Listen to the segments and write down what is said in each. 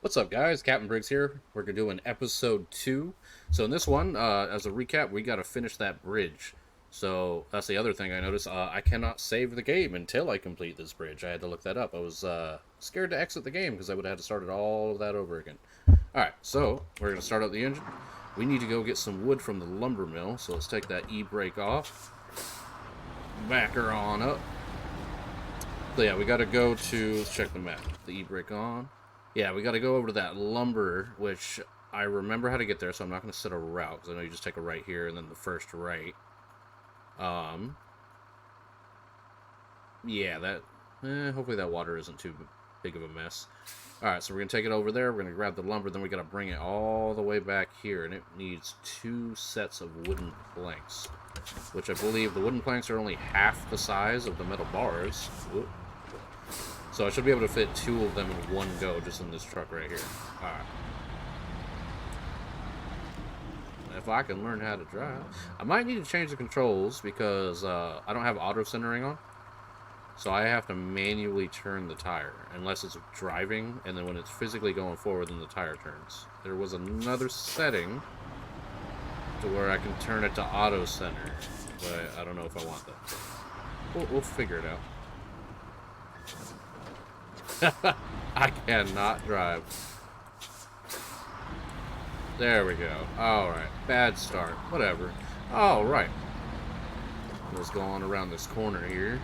What's up, guys? Captain Briggs here. We're gonna do an episode 2. So in this one, as a recap, we gotta finish that bridge. So that's the other thing I noticed. I cannot save the game until I complete this bridge. I had to look that up. I was scared to exit the game because I would have had to start it all of that over again. Alright, so we're gonna start up the engine. We need to go get some wood from the lumber mill. So let's take that e-brake off. Back her on up. So yeah, we gotta go to, let's check the map. The e-brake on. Yeah, we got to go over to that lumber, which I remember how to get there, so I'm not going to set a route, because I know you just take a right here and then the first right. Yeah, that... hopefully that water isn't too big of a mess. Alright, so we're going to take it over there, we're going to grab the lumber, then we got to bring it all the way back here, and it needs 2 sets of wooden planks. Which I believe the wooden planks are only half the size of the metal bars. Whoop. So I should be able to fit 2 of them in one go just in this truck right here. Alright. If I can learn how to drive. I might need to change the controls because I don't have auto centering on. So I have to manually turn the tire unless it's driving, and then when it's physically going forward then the tire turns. There was another setting to where I can turn it to auto center, but I don't know if I want that. We'll figure it out. I cannot drive. There we go. Alright. Bad start. Whatever. Alright. Let's go on around this corner here.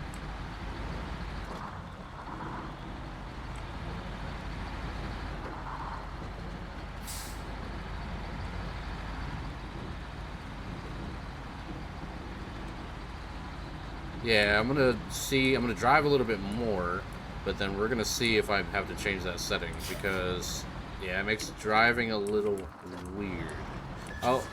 Yeah, I'm gonna drive a little bit more. But then we're going to see if I have to change that setting, because, yeah, it makes driving a little weird. Oh,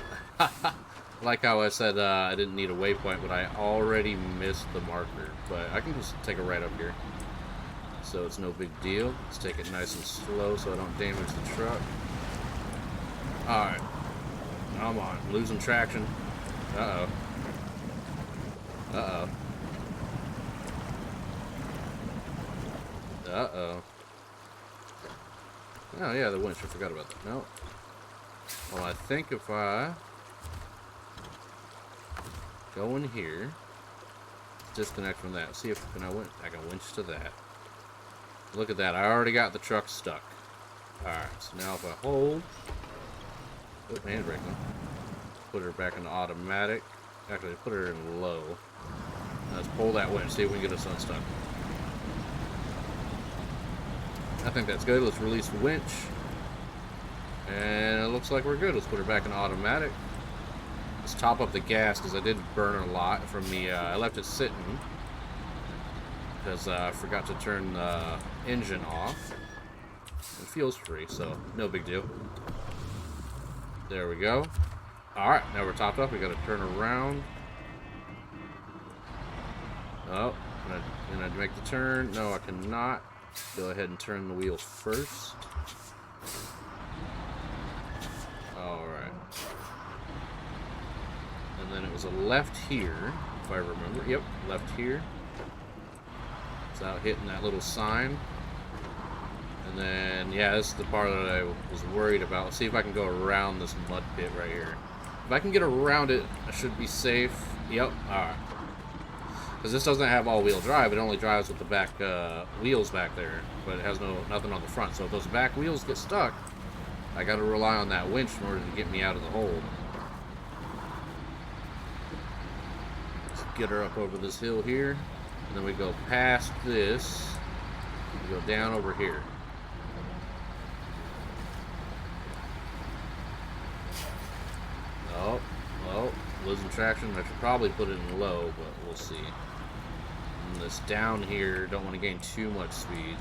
like how I said I didn't need a waypoint, but I already missed the marker. But I can just take a right up here. So it's no big deal. Let's take it nice and slow so I don't damage the truck. Alright. Come on. Losing traction. Uh-oh. Uh-oh. Uh-oh. Oh, yeah, the winch. I forgot about that. No. Well, I think if I go in here, disconnect from that. See if I can winch to that. Look at that. I already got the truck stuck. Alright, so now if I hold... Oh, handbrake. Put her back into automatic. Actually, put her in low. Let's pull that winch. See if we can get us unstuck. I think that's good. Let's release the winch. And it looks like we're good. Let's put her back in automatic. Let's top up the gas because I did burn a lot from the... I left it sitting because I forgot to turn the engine off. It feels free, so no big deal. There we go. Alright, now we're topped up. We got to turn around. Oh, can I make the turn? No, I cannot. Go ahead and turn the wheels first. Alright. And then it was a left here, if I remember. Yep, left here. Without hitting that little sign. And then, yeah, this is the part that I was worried about. Let's see if I can go around this mud pit right here. If I can get around it, I should be safe. Yep, alright. Because this doesn't have all-wheel drive, it only drives with the back wheels back there, but it has nothing on the front. So if those back wheels get stuck, I got to rely on that winch in order to get me out of the hole. Let's get her up over this hill here, and then we go past this, we go down over here. Oh, well, losing traction. I should probably put it in low, but we'll see. And this down here, don't want to gain too much speed.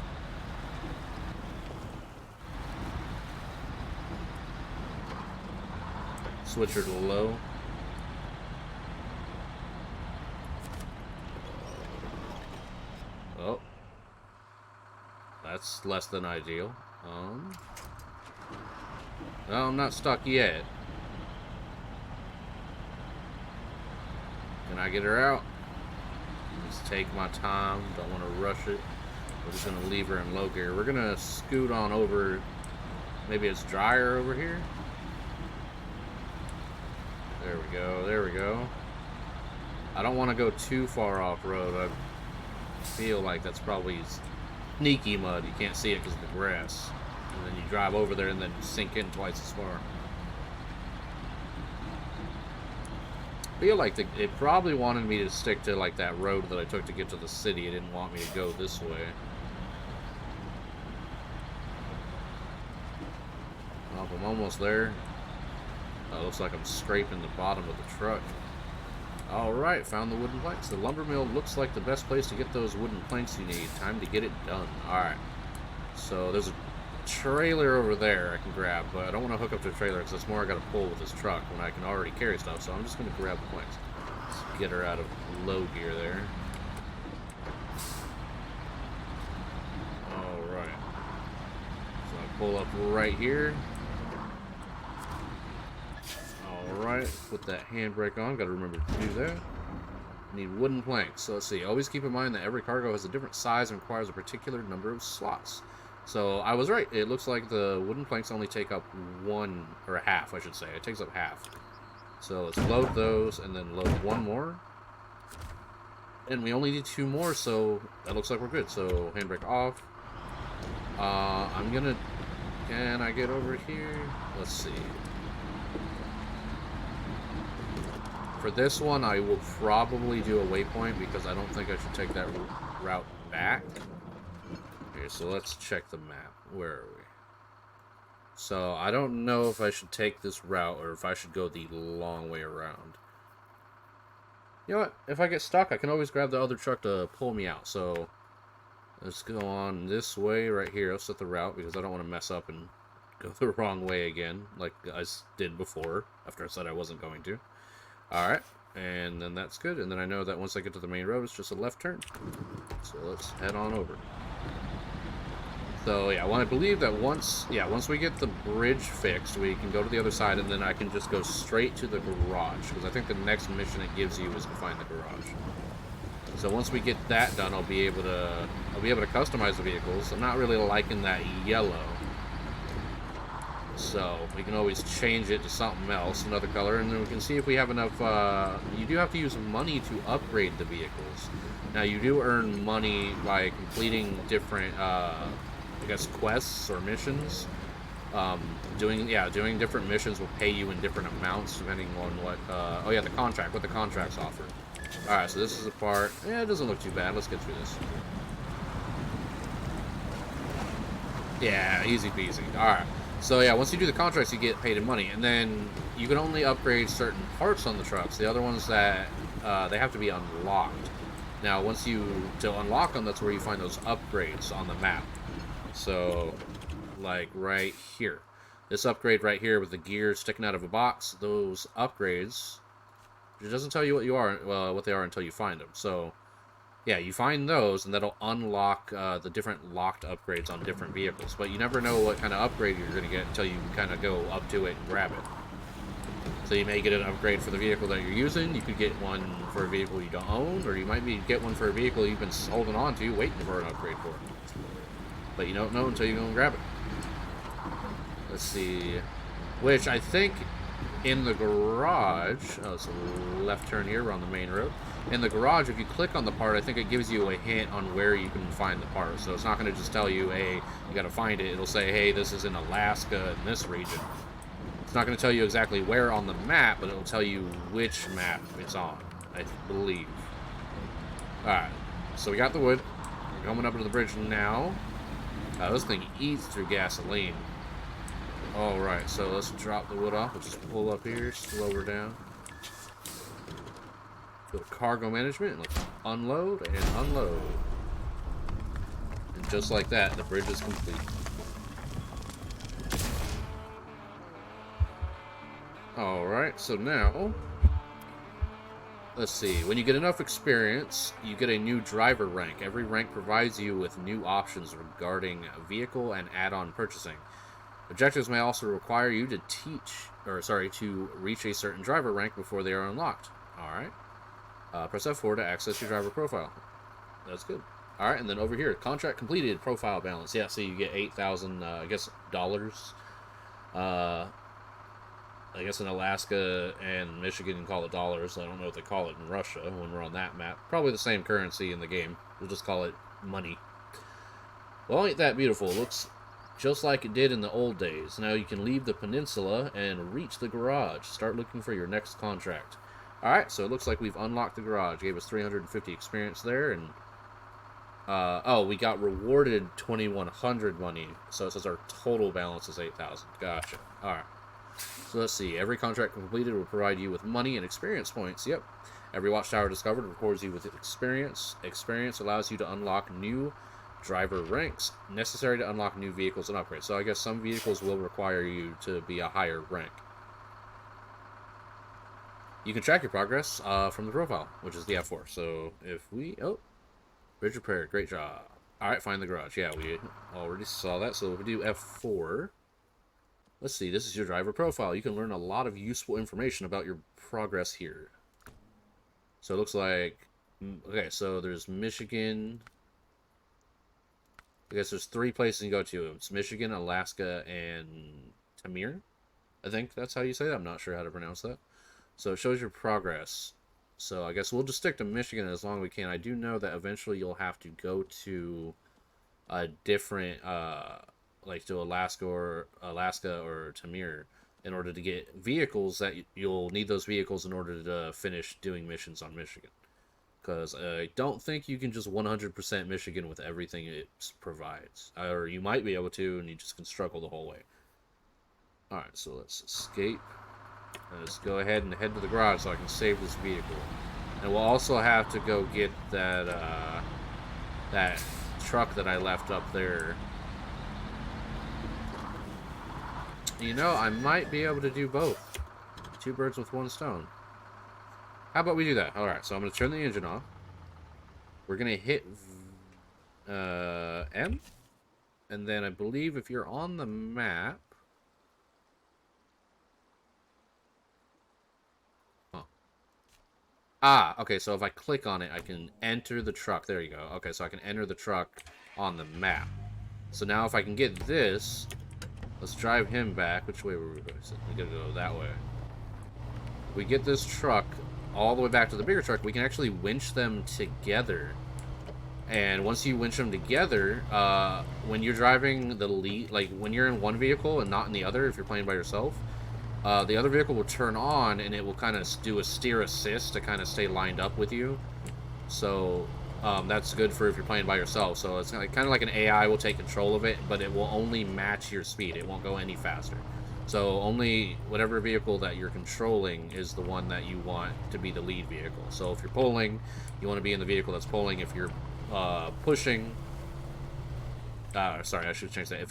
Switch her to low. Oh. That's less than ideal. No, I'm not stuck yet. Can I get her out? Just take my time. Don't want to rush it. We're just going to leave her in low gear. We're going to scoot on over Maybe it's drier over here. There we go. There we go. I don't want to go too far off road. I feel like that's probably sneaky mud. You can't see it because of the grass. And then you drive over there and then sink in twice as far. I feel like it probably wanted me to stick to like that road that I took to get to the city. It didn't want me to go this way. Oh, I'm almost there. Looks like I'm scraping the bottom of the truck. Alright, found the wooden planks. The lumber mill looks like the best place to get those wooden planks you need. Time to get it done. Alright. So there's a trailer over there I can grab, but I don't want to hook up to a trailer because that's more I got to pull with this truck when I can already carry stuff. So I'm just going to grab the planks. Let's get her out of low gear there. Alright. So I pull up right here. Alright, put that handbrake on. Gotta remember to do that. Need wooden planks. So let's see. Always keep in mind that every cargo has a different size and requires a particular number of slots. So I was right. It looks like the wooden planks only take up one, or half, I should say. It takes up half. So let's load those and then load one more. And we only need 2 more, so that looks like we're good. So handbrake off. I'm gonna... Can I get over here? Let's see. For this one, I will probably do a waypoint because I don't think I should take that route back. Okay, so let's check the map. Where are we? So I don't know if I should take this route or if I should go the long way around. You know what? If I get stuck, I can always grab the other truck to pull me out. So let's go on this way right here. I'll set the route because I don't want to mess up and go the wrong way again like I did before after I said I wasn't going to. Alright, and then that's good, and then I know that once I get to the main road, it's just a left turn. So let's head on over. So yeah, I want to believe that once we get the bridge fixed, we can go to the other side, and then I can just go straight to the garage, because I think the next mission it gives you is to find the garage. So once we get that done, I'll be able to customize the vehicles. I'm not really liking that yellow. So we can always change it to something else, another color, and then we can see if we have enough. You do have to use money to upgrade the vehicles. Now you do earn money by completing different, I guess, quests or missions. Doing different missions will pay you in different amounts depending on what. What the contracts offer. All right, so this is the part. Yeah, it doesn't look too bad. Let's get through this. Yeah, easy peasy. All right. So yeah, once you do the contracts, you get paid in money, and then you can only upgrade certain parts on the trucks. The other ones that they have to be unlocked. Now, to unlock them, that's where you find those upgrades on the map. So, like right here, this upgrade right here with the gears sticking out of a box. Those upgrades, it doesn't tell you what they are until you find them. So, yeah, you find those, and that'll unlock the different locked upgrades on different vehicles. But you never know what kind of upgrade you're going to get until you kind of go up to it and grab it. So you may get an upgrade for the vehicle that you're using. You could get one for a vehicle you don't own, or you might get one for a vehicle you've been holding on to, waiting for an upgrade for. But you don't know until you go and grab it. Let's see. Which I think in the garage... Oh, it's a left turn here. We're on the main road. In the garage, if you click on the part, I think it gives you a hint on where you can find the part. So it's not going to just tell you, hey, you got to find it. It'll say, hey, this is in Alaska in this region. It's not going to tell you exactly where on the map, but it'll tell you which map it's on, I believe. Alright, so we got the wood. We're coming up to the bridge now. This thing eats through gasoline. Alright, so let's drop the wood off. We'll just pull up here, slow her down. Go to cargo management, and let's unload and unload. And just like that, the bridge is complete. Alright, so now, let's see. When you get enough experience, you get a new driver rank. Every rank provides you with new options regarding vehicle and add-on purchasing. Objectives may also require you to reach a certain driver rank before they are unlocked. Alright. Press F4 to access your driver profile. That's good. Alright, and then over here, contract completed, profile balance. Yeah, so you get 8,000, I guess, dollars Uh, I guess in Alaska and Michigan you call it dollars. I don't know what they call it in Russia when we're on that map. Probably the same currency in the game. We'll just call it money. Well, ain't that beautiful? It looks just like it did in the old days. Now you can leave the peninsula and reach the garage. Start looking for your next contract. Alright, so it looks like we've unlocked the garage. Gave us 350 experience there, and oh, we got rewarded 2,100 money. So it says our total balance is 8,000. Gotcha. Alright. So let's see. Every contract completed will provide you with money and experience points. Yep. Every watchtower discovered rewards you with experience. Experience allows you to unlock new driver ranks necessary to unlock new vehicles and upgrades. So I guess some vehicles will require you to be a higher rank. You can track your progress from the profile, which is the F4. So if we... Oh, bridge repaired. Great job. Alright, find the garage. Yeah, we already saw that. So if we do F4... Let's see, this is your driver profile. You can learn a lot of useful information about your progress here. So it looks like... Okay, so there's Michigan... I guess there's 3 places you can go to. It's Michigan, Alaska, and Tamir. I think that's how you say that. I'm not sure how to pronounce that. So it shows your progress. So I guess we'll just stick to Michigan as long as we can. I do know that eventually you'll have to go to a different, like to Alaska or Tamir in order to get vehicles that you'll need those vehicles in order to finish doing missions on Michigan. Because I don't think you can just 100% Michigan with everything it provides. Or you might be able to, and you just can struggle the whole way. Alright, so let's escape. Let's go ahead and head to the garage so I can save this vehicle. And we'll also have to go get that, that truck that I left up there. You know, I might be able to do both. 2 birds with 1 stone. How about we do that? Alright, so I'm going to turn the engine off. We're going to hit M. And then I believe if you're on the map... Oh. Ah, okay, so if I click on it, I can enter the truck. There you go. Okay, so I can enter the truck on the map. So now if I can get this... Let's drive him back. Which way were we going? We gotta go that way. If we get this truck... all the way back to the bigger truck, we can actually winch them together. And once you winch them together, when you're driving the lead, like when you're in one vehicle and not in the other, if you're playing by yourself, the other vehicle will turn on and it will kind of do a steer assist to kind of stay lined up with you. So that's good for if you're playing by yourself. So it's kind of like an AI will take control of it, but it will only match your speed. It won't go any faster. So only whatever vehicle that you're controlling is the one that you want to be the lead vehicle. So if you're pulling, you want to be in the vehicle that's pulling. If you're pushing, sorry, I should change that.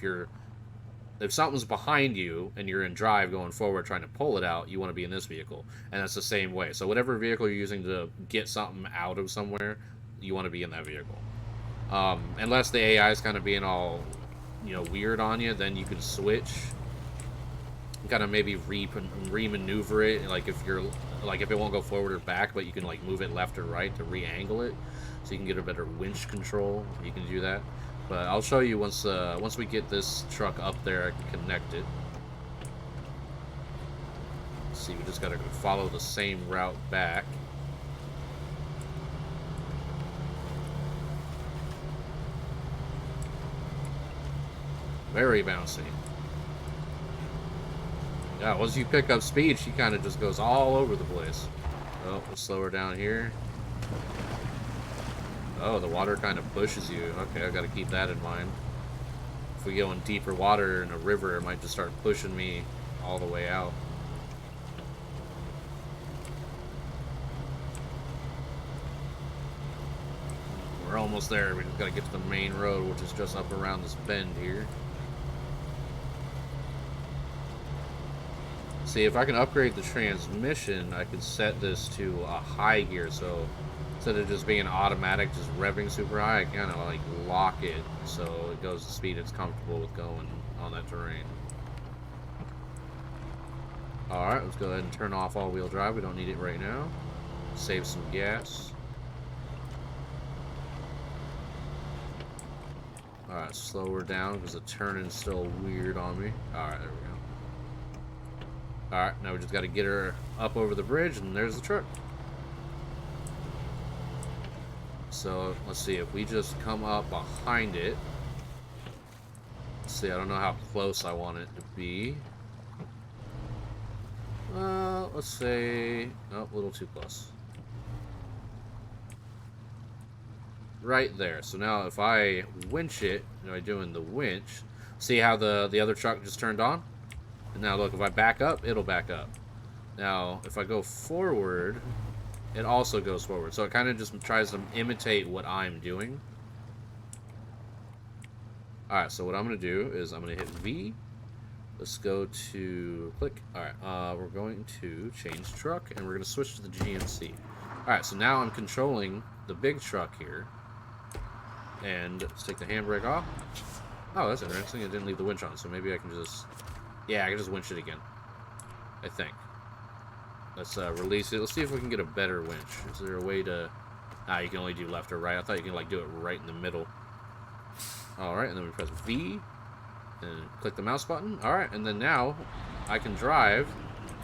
If something's behind you and you're in drive going forward trying to pull it out, you want to be in this vehicle. And that's the same way. So whatever vehicle you're using to get something out of somewhere, you want to be in that vehicle. Unless the AI is kind of being all, weird on you, then you can switch. Kind of maybe re-maneuver it, like if it won't go forward or back, but you can like move it left or right to re-angle it, so you can get a better winch control. You can do that, but I'll show you once we get this truck up there. I can connect it. Let's see, we just gotta follow the same route back. Very bouncy. Yeah, once you pick up speed, she kind of just goes all over the place. Oh, we'll slow her down here. Oh, the water kind of pushes you. Okay, I gotta keep that in mind. If we go in deeper water in a river, it might just start pushing me all the way out. We're almost there. We just gotta get to the main road, which is just up around this bend here. See, if I can upgrade the transmission, I can set this to a high gear, so instead of just being automatic, just revving super high, I kind of like lock it so it goes the speed it's comfortable with going on that terrain. Alright, let's go ahead and turn off all-wheel drive. We don't need it right now. Save some gas. Alright, slow her down because the turning's still weird on me. Alright, there we go. Alright, now we just got to get her up over the bridge, and there's the truck. So, let's see, if we just come up behind it. Let's see, I don't know how close I want it to be. Let's say... Oh, a little too close. Right there. So now if I winch it, by doing the winch, see how the other truck just turned on? And now look, if I back up, it'll back up. Now, if I go forward, it also goes forward. So it kind of just tries to imitate what I'm doing. Alright, so what I'm going to do is I'm going to hit V. Let's go to click. Alright, we're going to change truck, and we're going to switch to the GMC. Alright, so now I'm controlling the big truck here. And let's take the handbrake off. Oh, that's interesting. It didn't leave the winch on, so maybe I can just... Yeah, I can just winch it again. I think. Let's release it. Let's see if we can get a better winch. Is there a way to... Ah, you can only do left or right. I thought you can, like, do it right in the middle. Alright, and then we press V. And click the mouse button. Alright, and then now I can drive,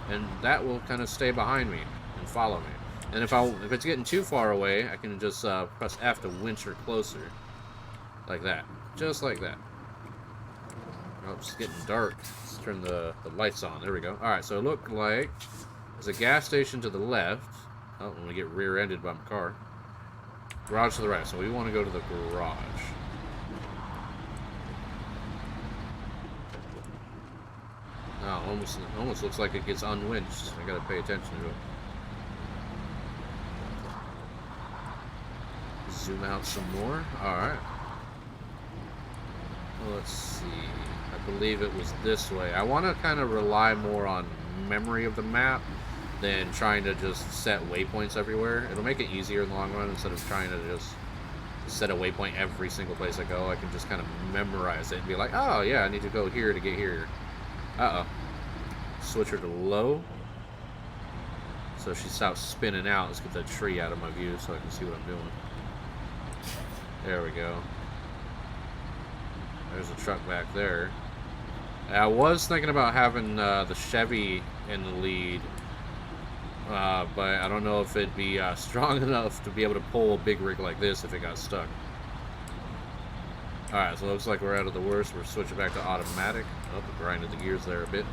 and that will kind of stay behind me and follow me. And if it's getting too far away, I can just press F to winch her closer. Like that. Just like that. Oh, it's getting dark. Let's turn the lights on. There we go. Alright, so it looked like there's a gas station to the left. Oh, I'm going to get rear-ended by my car. Garage to the right. So we want to go to the garage. Oh, almost looks like it gets unwinched. I got to pay attention to it. Zoom out some more. Alright. Well, let's see. I believe it was this way. I want to kind of rely more on memory of the map than trying to just set waypoints everywhere. It'll make it easier in the long run instead of trying to just set a waypoint every single place I go. I can just kind of memorize it and be like, oh yeah, I need to go here to get here. Uh-oh. Switch her to low. So she stops spinning out. Let's get that tree out of my view so I can see what I'm doing. There we go. There's a truck back there. I was thinking about having the Chevy in the lead, but I don't know if it'd be strong enough to be able to pull a big rig like this if it got stuck. Alright, so it looks like we're out of the worst. We're switching back to automatic. Oh, we grinded the gears there a bit.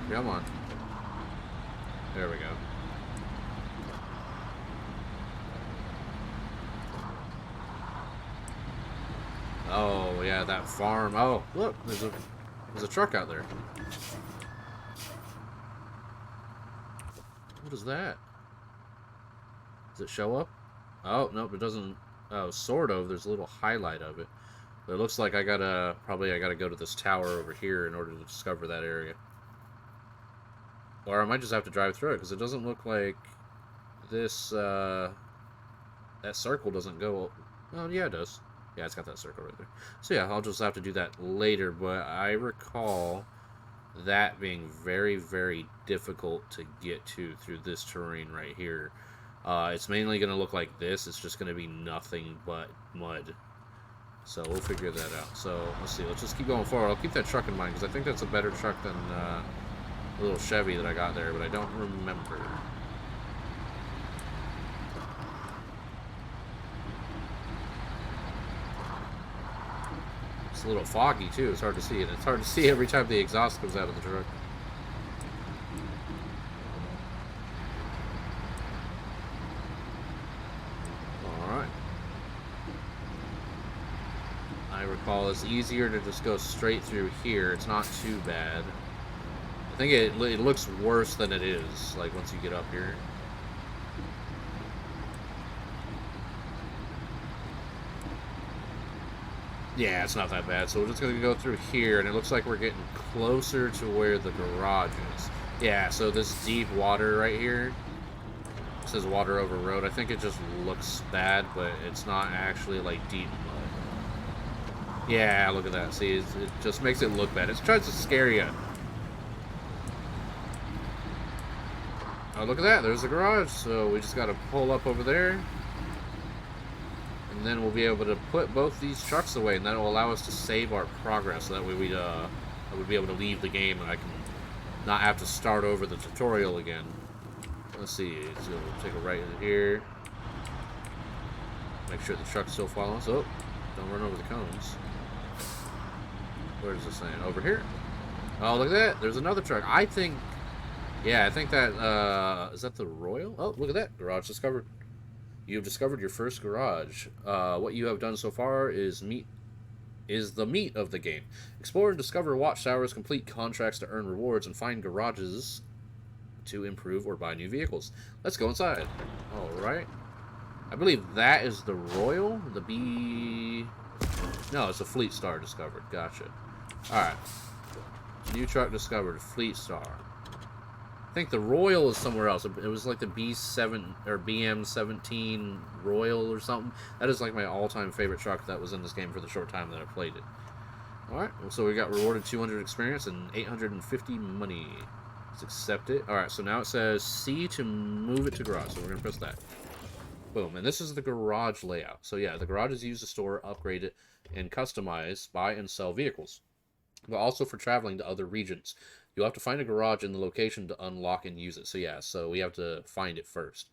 Come on. There we go. Oh, yeah, that farm. Oh, look, there's a truck out there. What is that? Does it show up? Oh, nope, it doesn't. Oh, sort of. There's a little highlight of it. But it looks like I gotta go to this tower over here in order to discover that area. Or I might just have to drive through it, because it doesn't look like this, that circle doesn't go... Oh, yeah, it does. Yeah, it's got that circle right there. So yeah, I'll just have to do that later, but I recall that being very, very difficult to get to through this terrain right here. It's mainly going to look like this. It's just going to be nothing but mud. So we'll figure that out. So let's see. Let's just keep going forward. I'll keep that truck in mind, because I think that's a better truck than the little Chevy that I got there, but I don't remember. It's a little foggy too. It's hard to see, and it's hard to see every time the exhaust comes out of the truck. Alright. I recall it's easier to just go straight through here. It's not too bad. I think it looks worse than it is, like, once you get up here. Yeah, it's not that bad. So we're just going to go through here, and it looks like we're getting closer to where the garage is. Yeah, so this deep water right here, it says water over road. I think it just looks bad, but it's not actually, like, deep mud. Yeah, look at that. See, it just makes it look bad. It tries to scare you. Oh, look at that. There's the garage. So we just got to pull up over there. And And then we'll be able to put both these trucks away, and that will allow us to save our progress. So that way I would be able to leave the game, and I can not have to start over the tutorial again. Let's see. So we'll take a right in here. Make sure the truck's still following us. Oh, don't run over the cones. Where does this say? Over here? Oh, look at that. There's another truck. I think... Yeah, I think that... is that the Royal? Oh, look at that. Garage discovered. You have discovered your first garage. What you have done so far is the meat of the game. Explore and discover watchtowers, complete contracts to earn rewards, and find garages to improve or buy new vehicles. Let's go inside. Alright. I believe that is the Royal. The B... No, it's a Fleet Star discovered. Gotcha. Alright. New truck discovered. Fleet Star. I think the Royal is somewhere else. It was like the B7 or BM17 Royal or something. That is like my all-time favorite truck that was in this game for the short time that I played it. Alright, so we got rewarded 200 experience and 850 money. Let's accept it. Alright, so now it says C to move it to garage. So we're going to press that. Boom, and this is the garage layout. So yeah, the garage is used to store, upgrade it, and customize, buy, and sell vehicles. But also for traveling to other regions. You'll have to find a garage in the location to unlock and use it. So yeah, so we have to find it first.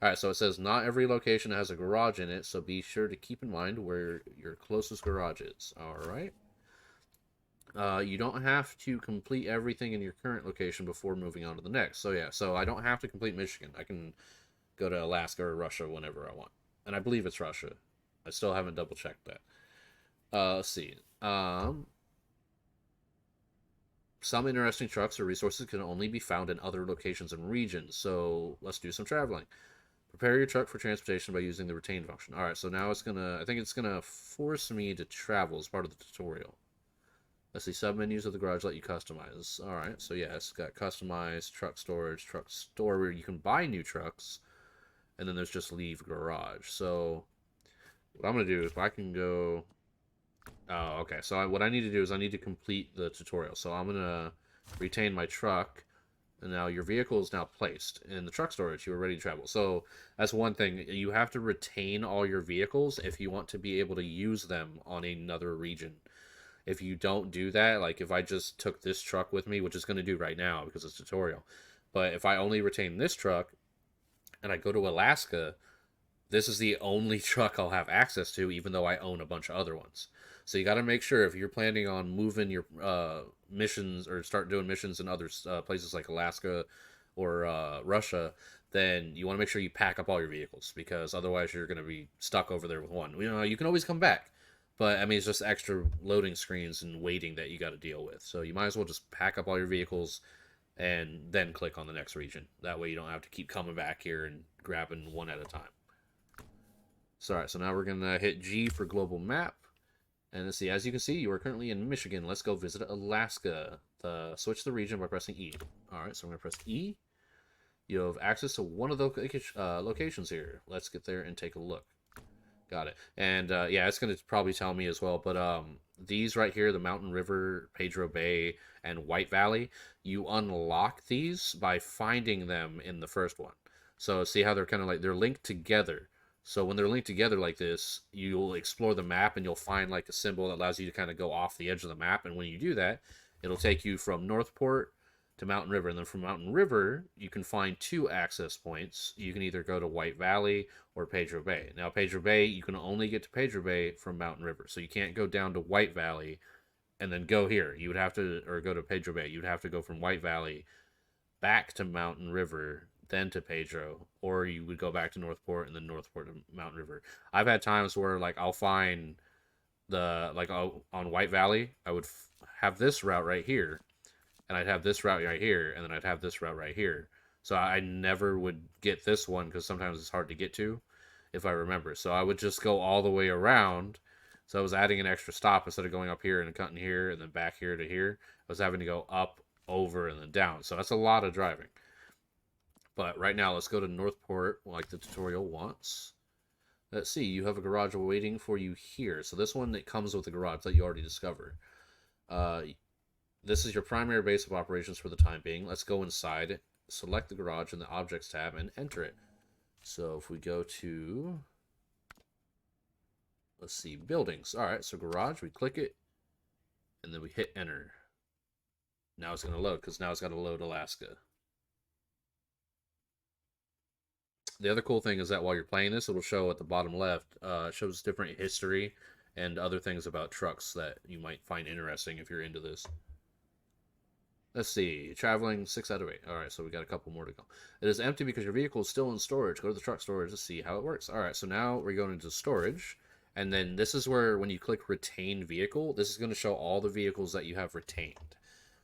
Alright, so it says not every location has a garage in it, so be sure to keep in mind where your closest garage is. Alright. You don't have to complete everything in your current location before moving on to the next. So yeah, so I don't have to complete Michigan. I can go to Alaska or Russia whenever I want. And I believe it's Russia. I still haven't double checked that. Let's see. Some interesting trucks or resources can only be found in other locations and regions. So let's do some traveling. Prepare your truck for transportation by using the retain function. Alright, so now it's gonna, I think it's gonna force me to travel as part of the tutorial. Let's see, submenus of the garage let you customize. Alright, so yeah, it's got customize, truck storage, truck store where you can buy new trucks. And then there's just leave garage. So what I'm going to do is I can go... Oh, okay. So what I need to do is I need to complete the tutorial. So I'm going to retain my truck. And now your vehicle is now placed in the truck storage. You are ready to travel. So that's one thing. You have to retain all your vehicles if you want to be able to use them on another region. If you don't do that, like if I just took this truck with me, which is going to do right now because it's tutorial. But if I only retain this truck, and I go to Alaska, this is the only truck I'll have access to, even though I own a bunch of other ones. So you got to make sure if you're planning on moving your missions or start doing missions in other places like Alaska or Russia, then you want to make sure you pack up all your vehicles because otherwise you're going to be stuck over there with one. You know, you can always come back, but I mean it's just extra loading screens and waiting that you got to deal with. So you might as well just pack up all your vehicles and then click on the next region. That way you don't have to keep coming back here and grabbing one at a time. So, alright, so now we're going to hit G for global map. And let's see, as you can see, you are currently in Michigan. Let's go visit Alaska. Switch the region by pressing E. Alright, so I'm going to press E. You have access to one of the locations here. Let's get there and take a look. Got it. And yeah, it's going to probably tell me as well, but these right here, the Mountain River, Pedro Bay, and White Valley, you unlock these by finding them in the first one. So see how they're kind of like, they're linked together. So when they're linked together like this, you'll explore the map and you'll find like a symbol that allows you to kind of go off the edge of the map. And when you do that, it'll take you from Northport to Mountain River. And then from Mountain River, you can find two access points. You can either go to White Valley or Pedro Bay. Now, Pedro Bay, you can only get to Pedro Bay from Mountain River. So you can't go down to White Valley and then go here. You would have to, or go to Pedro Bay. You'd have to go from White Valley back to Mountain River, then to Pedro, or you would go back to Northport and then Northport to Mountain River. I've had times where, like, I'll find the, like, on White Valley, I would have this route right here, and I'd have this route right here, and then I'd have this route right here. So I never would get this one because sometimes it's hard to get to, if I remember. So I would just go all the way around. So I was adding an extra stop instead of going up here and cutting here and then back here to here. I was having to go up, over, and then down. So that's a lot of driving. But right now, let's go to Northport like the tutorial wants. Let's see, you have a garage waiting for you here. So this one, it comes with a garage that you already discovered. This is your primary base of operations for the time being. Let's go inside, select the garage in the Objects tab, and enter it. So if we go to Let's see, buildings. All right, so garage, we click it, and then we hit enter. Now it's going to load, because now it's got to load Alaska. The other cool thing is that while you're playing this, it'll show at the bottom left, it shows different history and other things about trucks that you might find interesting if you're into this. Let's see, traveling 6 out of 8. All right, so we got a couple more to go. It is empty because your vehicle is still in storage. Go to the truck storage to see how it works. All right, so now we're going into storage, and then this is where when you click retain vehicle, this is going to show all the vehicles that you have retained.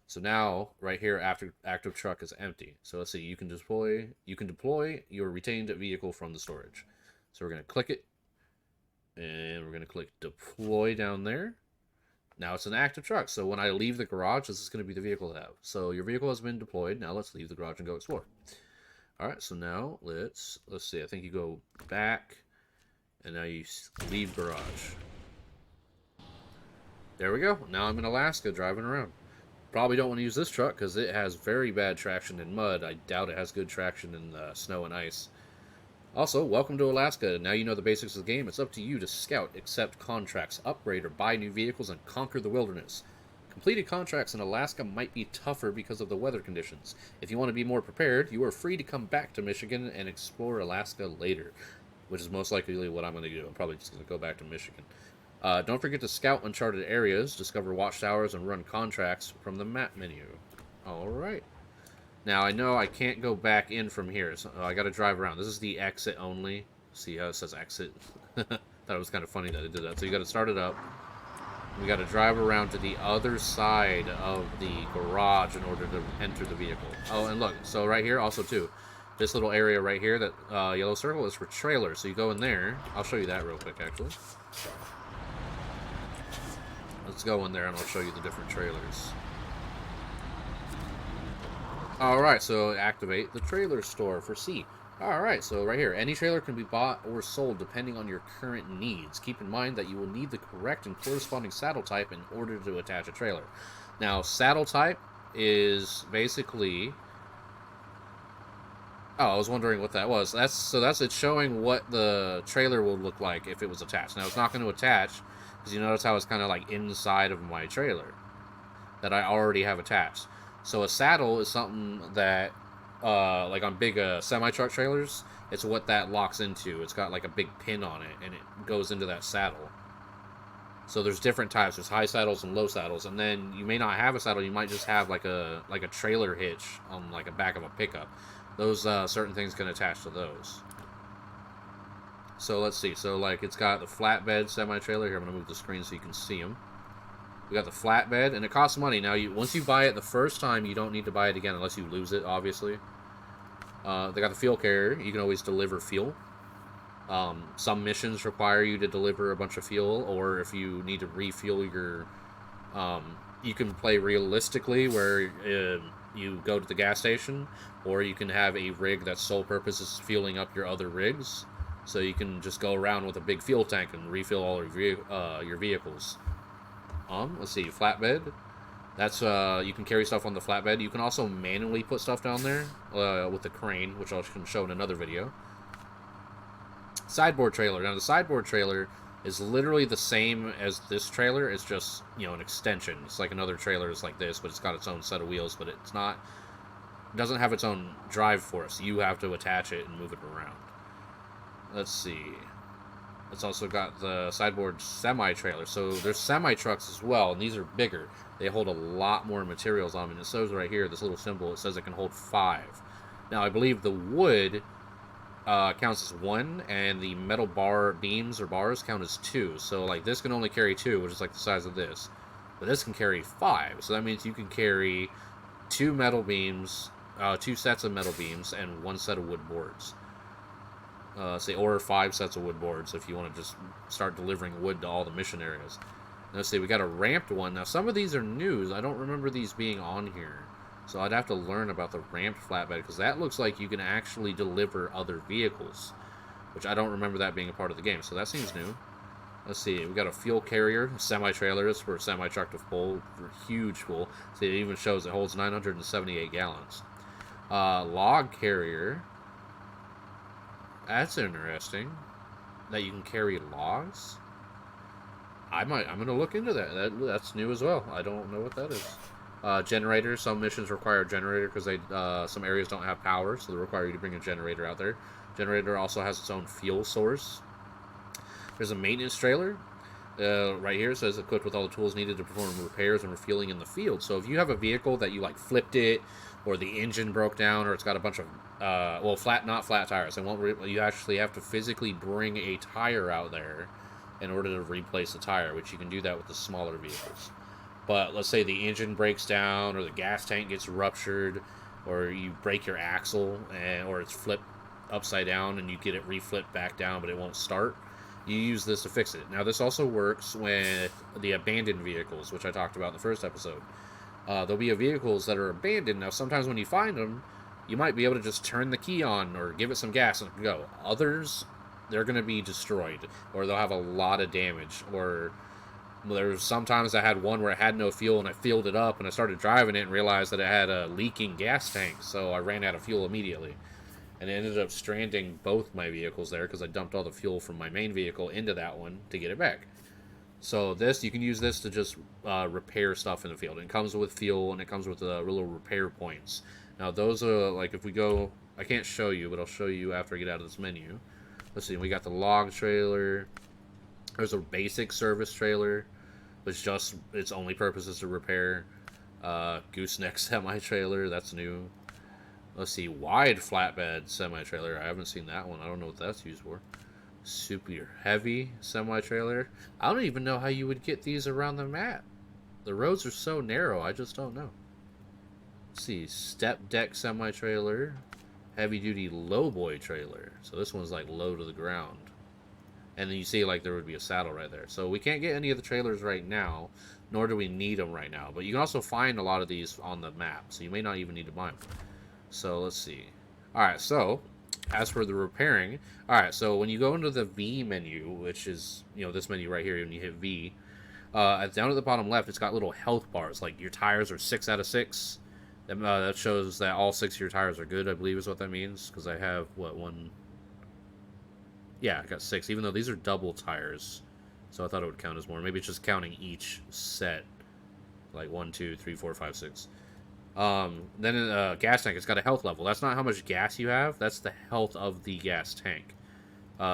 So now, right here, after active truck is empty. So let's see, you can deploy your retained vehicle from the storage. So we're going to click it, and we're going to click deploy down there. Now it's an active truck, so when I leave the garage, this is going to be the vehicle to have. So your vehicle has been deployed. Now let's leave the garage and go explore. All right, so now let's see. I think you go back, and now you leave garage. There we go. Now I'm in Alaska driving around. Probably don't want to use this truck because it has very bad traction in mud. I doubt it has good traction in snow and ice. Also, welcome to Alaska. Now you know the basics of the game. It's up to you to scout, accept contracts, upgrade, or buy new vehicles, and conquer the wilderness. Completed contracts in Alaska might be tougher because of the weather conditions. If you want to be more prepared, you are free to come back to Michigan and explore Alaska later, which is most likely what I'm going to do. I'm probably just going to go back to Michigan. Don't forget to scout uncharted areas, discover watchtowers, and run contracts from the map menu. Alright. Now, I know I can't go back in from here, so I gotta drive around. This is the exit only. See how it says exit? Thought it was kind of funny that it did that. So you gotta start it up. We gotta drive around to the other side of the garage in order to enter the vehicle. Oh, and look, so right here, also too, this little area right here, that yellow circle, is for trailers. So you go in there. I'll show you that real quick, actually. Let's go in there and I'll show you the different trailers. Alright, so activate the trailer store for C. Alright, so right here, any trailer can be bought or sold depending on your current needs. Keep in mind that you will need the correct and corresponding saddle type in order to attach a trailer. Now, saddle type is basically... Oh, I was wondering what that was. It's showing what the trailer will look like if it was attached. Now, it's not going to attach, because you notice how it's kind of like inside of my trailer that I already have attached. So a saddle is something that, like on big semi-truck trailers, it's what that locks into. It's got like a big pin on it, and it goes into that saddle. So there's different types. There's high saddles and low saddles, and then you may not have a saddle. You might just have like a trailer hitch on like a back of a pickup. Those certain things can attach to those. So let's see. So like it's got the flatbed semi-trailer. Here, I'm gonna move the screen so you can see them. We got the flatbed, and it costs money. Now, once you buy it the first time, you don't need to buy it again unless you lose it, obviously. They got the fuel carrier. You can always deliver fuel. Some missions require you to deliver a bunch of fuel, or if you need to refuel your... you can play realistically where you go to the gas station, or you can have a rig that's sole purpose is fueling up your other rigs. So you can just go around with a big fuel tank and refill all of your vehicles. Let's see, flatbed. That's, you can carry stuff on the flatbed. You can also manually put stuff down there with the crane, which I can show in another video. Sideboard trailer. Now, the sideboard trailer is literally the same as this trailer. It's just, an extension. It's like another trailer is like this, but it's got its own set of wheels, but it's not... It doesn't have its own drive force. You have to attach it and move it around. Let's see... It's also got the sideboard semi-trailer. So there's semi-trucks as well, and these are bigger. They hold a lot more materials on them. And it says right here, this little symbol, it says it can hold 5. Now, I believe the wood counts as 1, and the metal beams or bars count as 2. So, like, this can only carry 2, which is like the size of this. But this can carry 5. So that means you can carry 2 metal beams, 2 sets of metal beams, and 1 set of wood boards. Or 5 sets of wood boards if you want to just start delivering wood to all the mission areas. Let's see, we got a ramped one. Now, some of these are new. I don't remember these being on here. So I'd have to learn about the ramped flatbed, because that looks like you can actually deliver other vehicles, which I don't remember that being a part of the game. So that seems new. Let's see, we got a fuel carrier, semi-trailers for a semi-truck to full, huge full. See, it even shows it holds 978 gallons. Log carrier. That's interesting. That you can carry logs. I'm gonna look into that. That's new as well. I don't know what that is. Generator. Some missions require a generator because they some areas don't have power, so they require you to bring a generator out there. Generator also has its own fuel source. There's a maintenance trailer. Right here it says equipped with all the tools needed to perform repairs and refueling in the field. So if you have a vehicle that you like flipped it, or the engine broke down, or it's got a bunch of not flat tires, you actually have to physically bring a tire out there in order to replace the tire, which you can do that with the smaller vehicles. But let's say the engine breaks down, or the gas tank gets ruptured, or you break your axle, or it's flipped upside down and you get it reflipped back down, but it won't start. You use this to fix it. Now, this also works with the abandoned vehicles, which I talked about in the first episode. There'll be vehicles that are abandoned. Now, sometimes when you find them, you might be able to just turn the key on or give it some gas and go. Others, they're going to be destroyed, or they'll have a lot of damage. Or there's sometimes I had one where it had no fuel and I filled it up and I started driving it and realized that it had a leaking gas tank, so I ran out of fuel immediately. And it ended up stranding both my vehicles there because I dumped all the fuel from my main vehicle into that one to get it back. So you can use this to just repair stuff in the field. It comes with fuel and it comes with little repair points. Now those are like, if we go, I can't show you, but I'll show you after I get out of this menu. Let's see, we got the log trailer. There's a basic service trailer, which just its only purpose is to repair. Gooseneck semi trailer, that's new. Let's see, wide flatbed semi trailer. I haven't seen that one. I don't know what that's used for. Super heavy semi trailer. I don't even know how you would get these around the map. The roads are so narrow. I just don't know. Let's see, step deck semi trailer, heavy duty lowboy trailer. So this one's like low to the ground. And then you see like there would be a saddle right there. So we can't get any of the trailers right now, nor do we need them right now. But you can also find a lot of these on the map, so you may not even need to buy them. So let's see. Alright, so as for the repairing, alright, so when you go into the V menu, which is, this menu right here, when you hit V, down at the bottom left, it's got little health bars, like your tires are 6 out of 6. That shows that all 6 of your tires are good, I believe is what that means, because I have, one? Yeah, I got 6, even though these are double tires, so I thought it would count as more. Maybe it's just counting each set, like 1, 2, 3, 4, 5, 6. Then in a gas tank, it's got a health level. That's not how much gas you have. That's the health of the gas tank.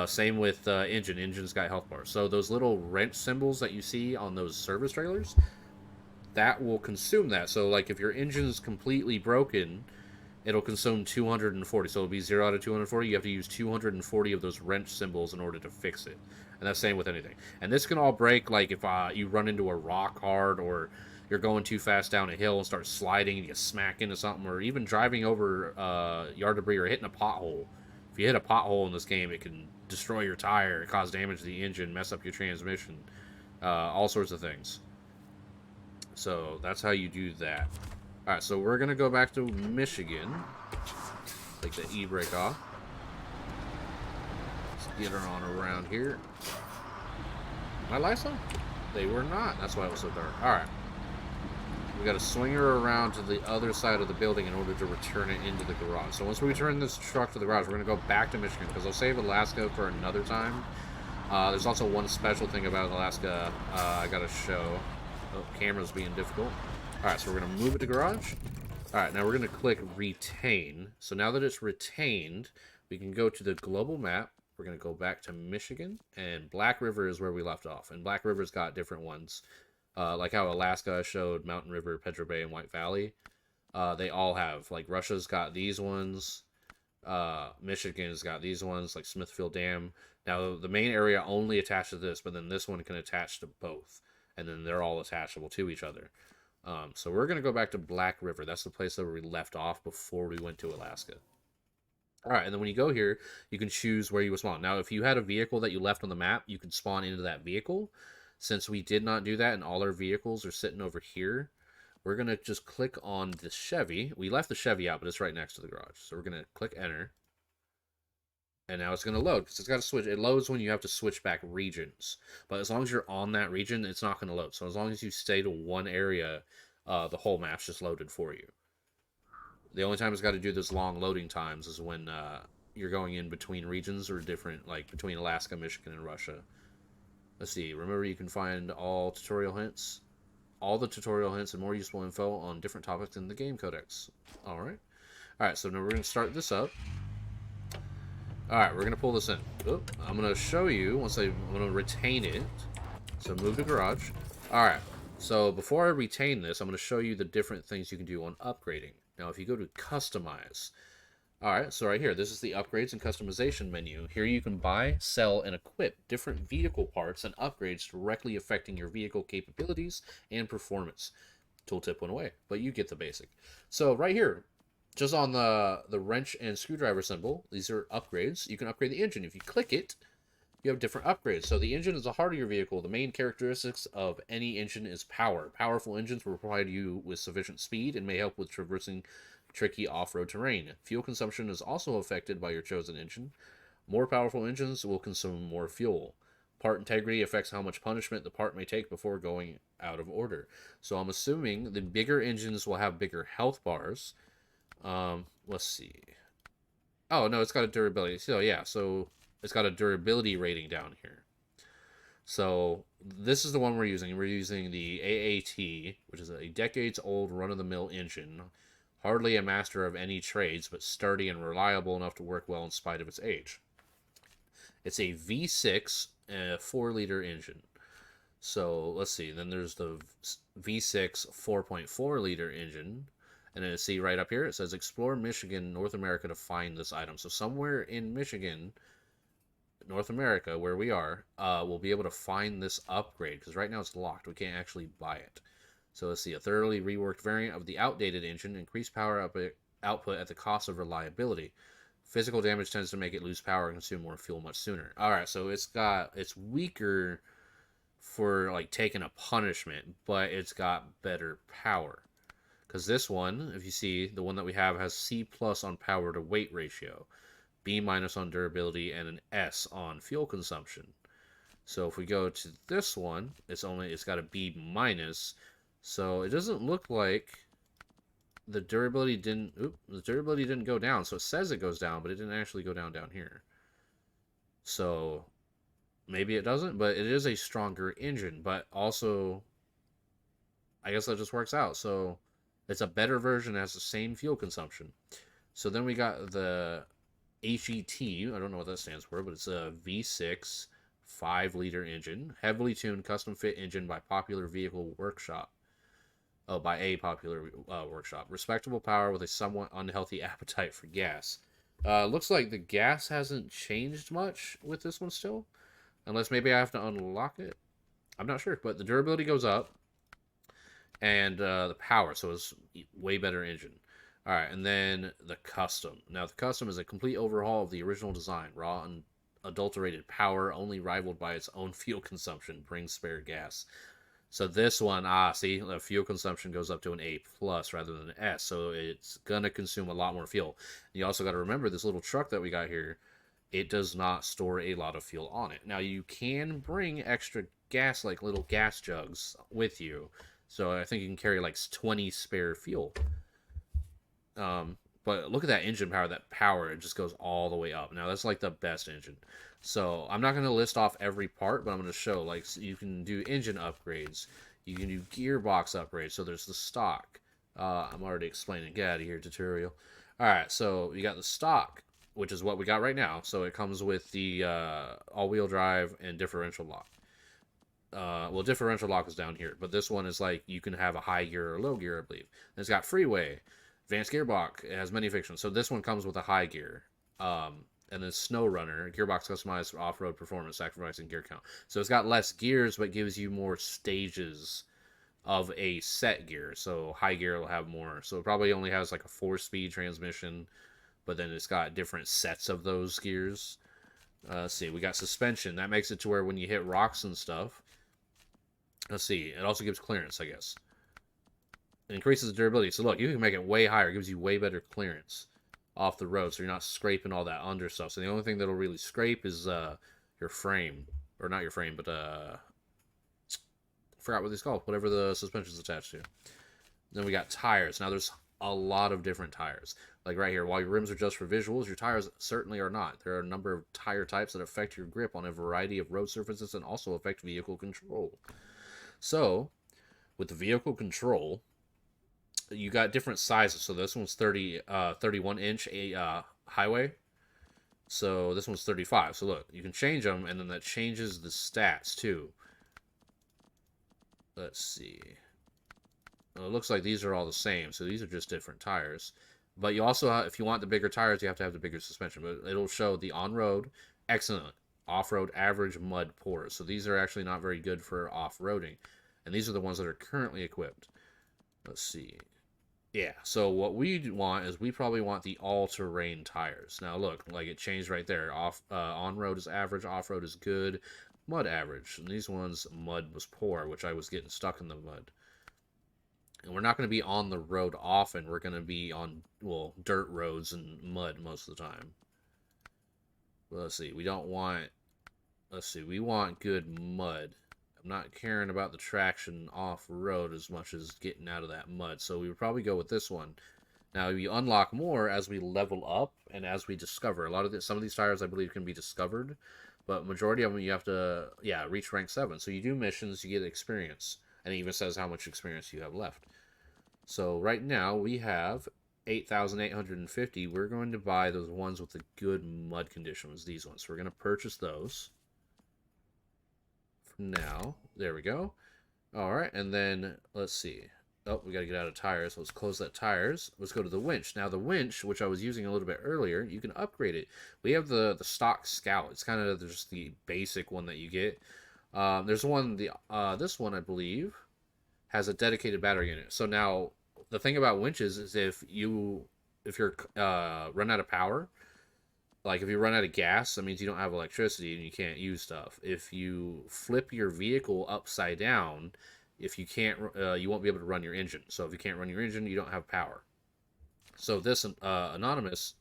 Same with engine. Engine's got health bars. So those little wrench symbols that you see on those service trailers, that will consume that. So like if your engine's completely broken, it'll consume 240. So it'll be 0 out of 240. You have to use 240 of those wrench symbols in order to fix it. And that's same with anything. And this can all break like if you run into a rock hard, or you're going too fast down a hill and start sliding and you smack into something, or even driving over yard debris or hitting a pothole. If you hit a pothole in this game, it can destroy your tire, cause damage to the engine, mess up your transmission, all sorts of things. So that's how you do that. Alright, so we're going to go back to Michigan. Take the e-brake off. Let's get her on around here. My lights on? They were not. That's why it was so dark. Alright. We got to swing her around to the other side of the building in order to return it into the garage. So once we return this truck to the garage, we're going to go back to Michigan, because I'll save Alaska for another time. There's also one special thing about Alaska I got to show. Oh, camera's being difficult. Alright, so we're going to move it to garage. Alright, now we're going to click retain. So now that it's retained, we can go to the global map. We're going to go back to Michigan, and Black River is where we left off. And Black River's got different ones. Like how Alaska showed Mountain River, Pedro Bay, and White Valley. They all have, like Russia's got these ones. Michigan's got these ones, like Smithfield Dam. Now, the main area only attached to this, but then this one can attach to both. And then they're all attachable to each other. So we're going to go back to Black River. That's the place that we left off before we went to Alaska. Alright, and then when you go here, you can choose where you will spawn. Now, if you had a vehicle that you left on the map, you can spawn into that vehicle. Since we did not do that and all our vehicles are sitting over here, we're going to just click on the Chevy. We left the Chevy out, but it's right next to the garage. So we're going to click enter. And now it's going to load, because it's got to switch. It loads when you have to switch back regions. But as long as you're on that region, it's not going to load. So as long as you stay to one area, the whole map's just loaded for you. The only time it's got to do this long loading times is when you're going in between regions, or different, like between Alaska, Michigan, and Russia. Let's see. Remember, you can find all tutorial hints, all the tutorial hints, and more useful info on different topics in the game codex. All right. All right. So now we're gonna start this up. All right, we're gonna pull this in. Oop, I'm gonna show you once I'm gonna retain it. So move to garage. All right. So before I retain this, I'm gonna show you the different things you can do on upgrading. Now, if you go to customize, all right, so right here, this is the upgrades and customization menu. Here you can buy, sell, and equip different vehicle parts and upgrades directly affecting your vehicle capabilities and performance. Tooltip went away, but you get the basic. So right here, just on the wrench and screwdriver symbol, these are upgrades. You can upgrade the engine. If you click it, you have different upgrades. So the engine is the heart of your vehicle. The main characteristics of any engine is power. Powerful engines will provide you with sufficient speed and may help with traversing tricky off-road terrain. Fuel consumption is also affected by your chosen engine. More powerful engines will consume more fuel. Part integrity affects how much punishment the part may take before going out of order. So I'm assuming the bigger engines will have bigger health bars. Let's see. Oh, no, it's got a durability. So, yeah, so it's got a durability rating down here. So this is the one we're using. We're using the AAT, which is a decades-old run-of-the-mill engine. Hardly a master of any trades, but sturdy and reliable enough to work well in spite of its age. It's a V6 4-liter engine. So let's see. Then there's the V6 4.4-liter engine. And then see right up here, it says explore Michigan, North America to find this item. So somewhere in Michigan, North America, where we are, we'll be able to find this upgrade. Because right now it's locked. We can't actually buy it. So let's see. A thoroughly reworked variant of the outdated engine. Increased power output at the cost of reliability. Physical damage tends to make it lose power and consume more fuel much sooner. Alright, so it's weaker for like taking a punishment, but it's got better power. Because this one, if you see, the one that we have has C plus on power to weight ratio, B minus on durability, and an S on fuel consumption. So if we go to this one, it's got a B minus. So it doesn't look like the durability didn't go down. So it says it goes down, but it didn't actually go down here. So maybe it doesn't, but it is a stronger engine. But also, I guess that just works out. So it's a better version, it has the same fuel consumption. So then we got the HET, I don't know what that stands for, but it's a V6 5-liter engine, heavily tuned custom fit engine by Popular Vehicle Workshop. Oh, by a popular workshop. Respectable power with a somewhat unhealthy appetite for gas. Looks like the gas hasn't changed much with this one still. Unless maybe I have to unlock it. I'm not sure, but the durability goes up. And the power, so it's way better engine. Alright, and then the custom. Now, the custom is a complete overhaul of the original design. Raw and adulterated power, only rivaled by its own fuel consumption, brings spare gas. So this one, see, the fuel consumption goes up to an A plus rather than an S, so it's gonna consume a lot more fuel. You also got to remember this little truck that we got here, it does not store a lot of fuel on it. Now, you can bring extra gas, like little gas jugs, with you. So I think you can carry like 20 spare fuel. But look at that engine power. That power, it just goes all the way up. Now, that's like the best engine. So I'm not going to list off every part, but I'm going to show, like, so you can do engine upgrades. You can do gearbox upgrades. So there's the stock. I'm already explaining. Get out of here, tutorial. All right, so you got the stock, which is what we got right now. So it comes with the all-wheel drive and differential lock. Well, differential lock is down here, but this one is like you can have a high gear or low gear, I believe. And it's got freeway, advanced gearbox. It has many fictions. So this one comes with a high gear. And then SnowRunner, gearbox customized for off-road performance, sacrificing gear count. So it's got less gears, but gives you more stages of a set gear. So high gear will have more. So it probably only has like a 4-speed transmission, but then it's got different sets of those gears. Let's see, we got suspension. That makes it to where when you hit rocks and stuff, let's see, it also gives clearance, I guess. It increases durability. So look, you can make it way higher. It gives you way better clearance off the road, so you're not scraping all that under stuff. So the only thing that'll really scrape is your frame. Or not your frame, but I forgot what these called. Whatever the suspension's attached to. Then we got tires. Now there's a lot of different tires. Like right here, while your rims are just for visuals, your tires certainly are not. There are a number of tire types that affect your grip on a variety of road surfaces and also affect vehicle control. So, with the vehicle control, you got different sizes. So this one's 31 inch highway. So this one's 35. So look, you can change them, and then that changes the stats too. Let's see. Well, it looks like these are all the same, so these are just different tires. But you also, if you want the bigger tires, you have to have the bigger suspension. But it'll show the on-road, excellent, off-road, average, mud, poor. So these are actually not very good for off-roading. And these are the ones that are currently equipped. Let's see. Yeah, so what we want is we probably want the all-terrain tires. Now look, like it changed right there. On-road is average, off-road is good, mud average. And these ones, mud was poor, which I was getting stuck in the mud. And we're not going to be on the road often. We're going to be on, well, dirt roads and mud most of the time. Well, let's see. We don't want, let's see. We want good mud. I'm not caring about the traction off-road as much as getting out of that mud. So we would probably go with this one. Now, you unlock more as we level up and as we discover. Some of these tires, I believe, can be discovered. But majority of them, you have to, yeah, reach rank 7. So you do missions, you get experience. And it even says how much experience you have left. So right now we have 8,850. We're going to buy those ones with the good mud conditions, these ones. So we're going to purchase those. For now, there we go. All right, and then let's see. Oh, we got to get out of tires. Let's close that tires. Let's go to the winch. Now the winch, which I was using a little bit earlier, you can upgrade it. We have the stock Scout. It's kind of just the basic one that you get. There's one, this one I believe has a dedicated battery unit. So now the thing about winches is if you're run out of power, like if you run out of gas, that means you don't have electricity and you can't use stuff. If you flip your vehicle upside down, if you can't, you won't be able to run your engine. So if you can't run your engine, you don't have power. So this autonomous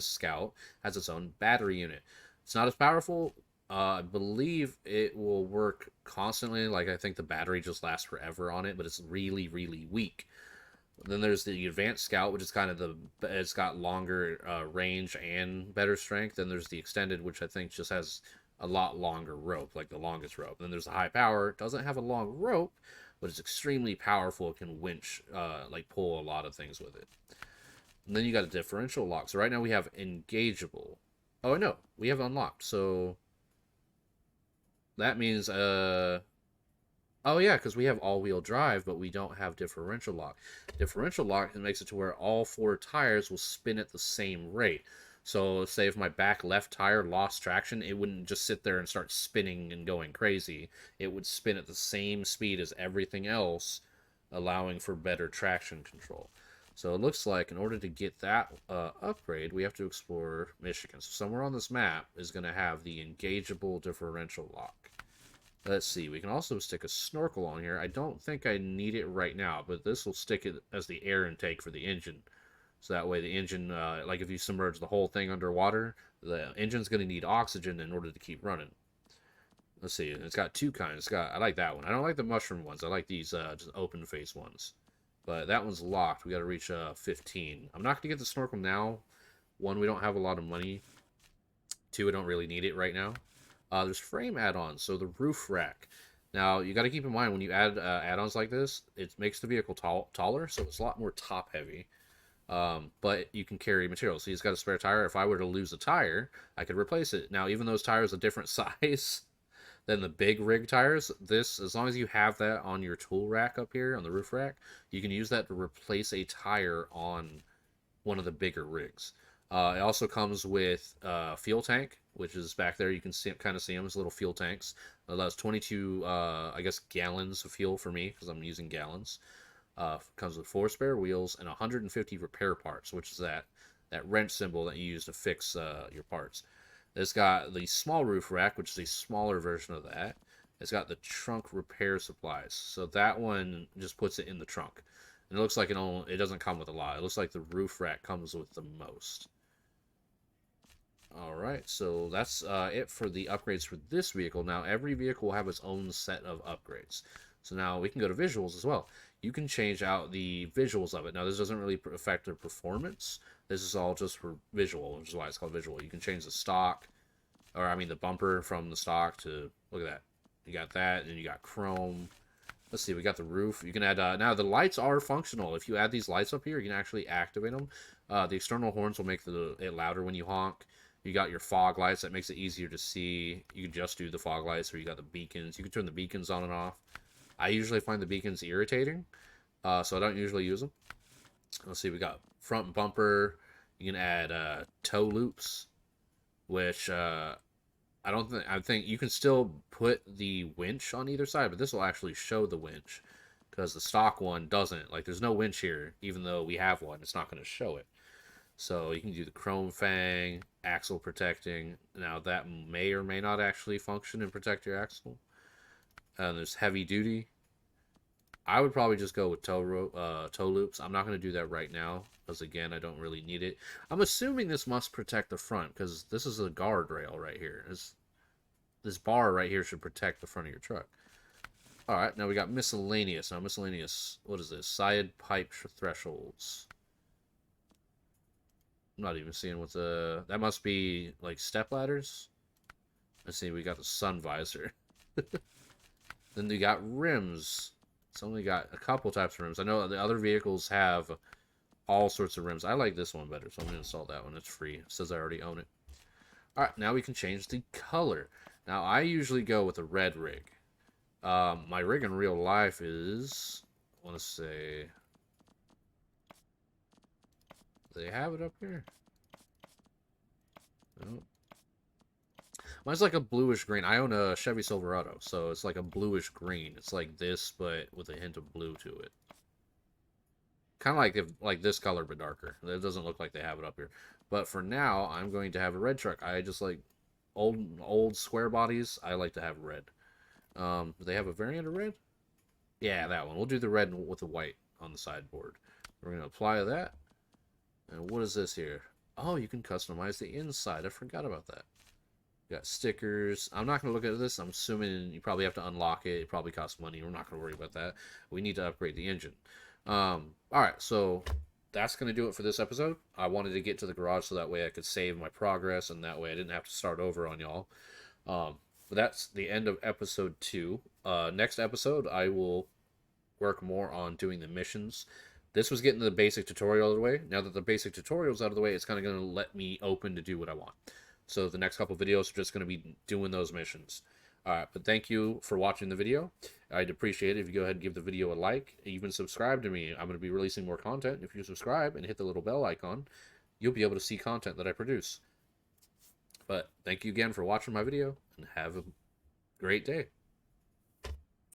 Scout has its own battery unit. It's not as powerful. I believe it will work constantly. Like, I think the battery just lasts forever on it, but it's really, really weak. Then there's the Advanced Scout, which is kind of it's got longer range and better strength. Then there's the Extended, which I think just has a lot longer rope, like the longest rope. Then there's the High Power. Doesn't have a long rope, but it's extremely powerful. It can winch, like pull a lot of things with it. And then you got a differential lock. So right now we have engageable. Oh, no, we have unlocked. So that means, oh yeah, because we have all-wheel drive, but we don't have differential lock. Differential lock makes it to where all 4 tires will spin at the same rate. So say if my back left tire lost traction, it wouldn't just sit there and start spinning and going crazy. It would spin at the same speed as everything else, allowing for better traction control. So it looks like in order to get that upgrade, we have to explore Michigan. So somewhere on this map is going to have the engageable differential lock. Let's see. We can also stick a snorkel on here. I don't think I need it right now, but this will stick it as the air intake for the engine. So that way the engine, like if you submerge the whole thing underwater, the engine's going to need oxygen in order to keep running. Let's see. It's got 2 kinds. I like that one. I don't like the mushroom ones. I like these just open face ones. But that one's locked. We got to reach 15. I'm not going to get the snorkel now. 1, we don't have a lot of money. 2, I don't really need it right now. There's frame add-ons. So the roof rack. Now, you got to keep in mind when you add add-ons like this, it makes the vehicle taller, so it's a lot more top-heavy. But you can carry material. So he's got a spare tire. If I were to lose a tire, I could replace it. Now, even those tires are a different size than the big rig tires, as long as you have that on your tool rack up here on the roof rack, you can use that to replace a tire on one of the bigger rigs. It also comes with fuel tank, which is back there. You can kind of see them as little fuel tanks. It allows 22, I guess, gallons of fuel for me because I'm using gallons. Comes with 4 spare wheels and 150 repair parts, which is that wrench symbol that you use to fix your parts. It's got the small roof rack, which is a smaller version of that. It's got the trunk repair supplies. So that one just puts it in the trunk. And it looks like it doesn't come with a lot. It looks like the roof rack comes with the most. Alright, so that's it for the upgrades for this vehicle. Now, every vehicle will have its own set of upgrades. So now we can go to visuals as well. You can change out the visuals of it. Now this doesn't really affect the performance. This is all just for visual, which is why it's called visual. You can change the stock, or I mean the bumper from the stock to, look at that. You got that, and you got chrome. Let's see, we got the roof. You can add, now the lights are functional. If you add these lights up here, you can actually activate them. The external horns will make it louder when you honk. You got your fog lights, that makes it easier to see. You can just do the fog lights, or you got the beacons. You can turn the beacons on and off. I usually find the beacons irritating, so I don't usually use them. Let's see, we got front bumper. You can add toe loops, which I think you can still put the winch on either side, but this will actually show the winch because the stock one doesn't. Like, there's no winch here, even though we have one. It's not going to show it. So you can do the chrome fang, axle protecting. Now that may or may not actually function and protect your axle. There's heavy duty. I would probably just go with toe loops. I'm not going to do that right now because, again, I don't really need it. I'm assuming this must protect the front because this is a guardrail right here. This bar right here should protect the front of your truck. All right, now we got miscellaneous. Now miscellaneous, what is this? Side pipe thresholds. I'm not even seeing what's that must be like step ladders. Let's see, we got the sun visor. Then we got rims. It's only got a couple types of rims. I know the other vehicles have all sorts of rims. I like this one better, so I'm going to install that one. It's free. It says I already own it. Alright, now we can change the color. Now, I usually go with a red rig. My rig in real life is, I want to say, do they have it up here? No. Mine's like a bluish green. I own a Chevy Silverado, so it's like a bluish green. It's like this, but with a hint of blue to it. Kind of like this color, but darker. It doesn't look like they have it up here. But for now, I'm going to have a red truck. I just like old square bodies. I like to have red. Do they have a variant of red? Yeah, that one. We'll do the red with the white on the sideboard. We're going to apply that. And what is this here? Oh, you can customize the inside. I forgot about that. Got stickers. I'm not going to look at this. I'm assuming you probably have to unlock it. It probably costs money. We're not going to worry about that. We need to upgrade the engine. Alright, so that's going to do it for this episode. I wanted to get to the garage so that way I could save my progress, and that way I didn't have to start over on y'all. But that's the end of episode 2. Next episode, I will work more on doing the missions. This was getting the basic tutorial out of the way. Now that the basic tutorial's out of the way, it's kind of going to let me open to do what I want. So the next couple videos are just going to be doing those missions. Alright, but thank you for watching the video. I'd appreciate it if you go ahead and give the video a like. Even subscribe to me. I'm going to be releasing more content. If you subscribe and hit the little bell icon, you'll be able to see content that I produce. But thank you again for watching my video, and have a great day.